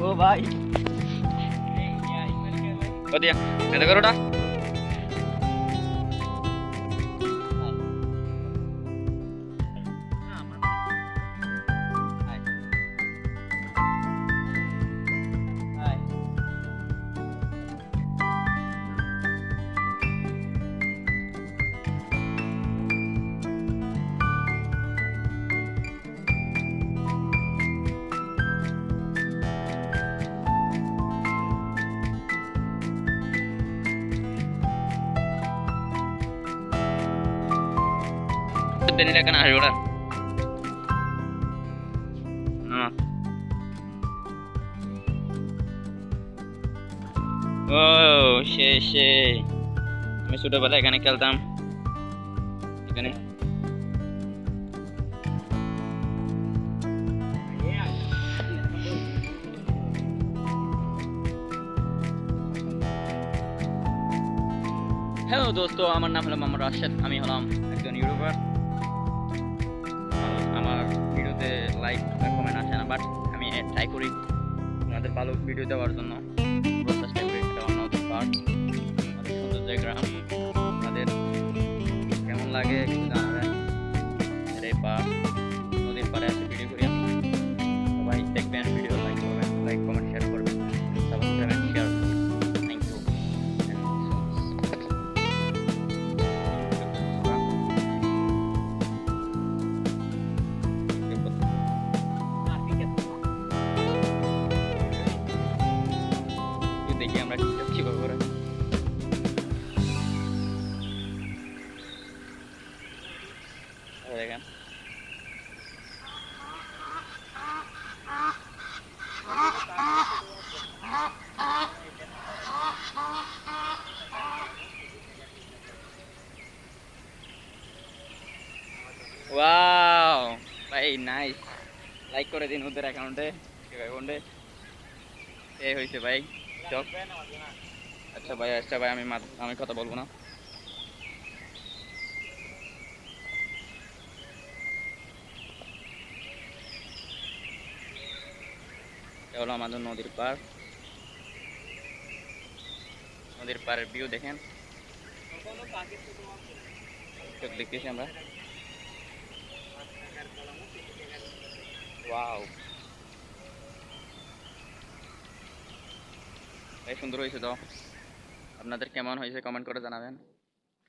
ও ভাই ও দিয়া এটা করোটা Dinilakan hari udah. Oh, সেই আমি ছোটবেলায় এখানে খেলতাম এখানে হ্যালো দোস্ত, আমার নাম হলো মোহাম্মদ রাশেদ। আমি হলাম একজন ইউটিউবার। আমার ভিডিওতে লাইক বা কমেন্ট আসে না, বাট আমি ট্রাই করি আপনাদের ভালো ভিডিও দেওয়ার জন্য। চেষ্টা করি। এটা অন্যদের পার্ট, আমাদের সৌন্দর্য গ্রাম। আপনাদের কেমন লাগে একটু জানাবেন। এই পার্ট নদীর পাড়ে এসে ভিডিও করি আমি। সবাই দেখবেন, ভিডিও লাইক করবেন, লাইক কমেন্ট শেয়ার করবেন, subscribe and share. Thank you. দেখি আমরা টিকটক কিভাবে করে। দেখেন ওয়াও ভাই, নাইস। লাইক করে দিন ওদের অ্যাকাউন্টে, অ্যাকাউন্টে এই হয়েছে ভাই। আচ্ছা ভাই, আমি কথা বলবো না। এটা হলো আমাদের নদীর পাড়। নদীর পাড়ের ভিউ দেখেন, দেখতেছি আমরা। ওয়াও, এই সুন্দর হয়েছে তো। আপনাদের কেমন হয়েছে কমেন্ট করে জানাবেন।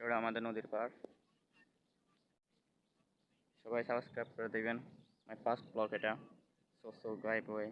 এটা আমাদের নদীর পাড়। সবাই সাবস্ক্রাইব করে দেবেন। মাই ফার্স্ট ব্লগ এটা। So guide way.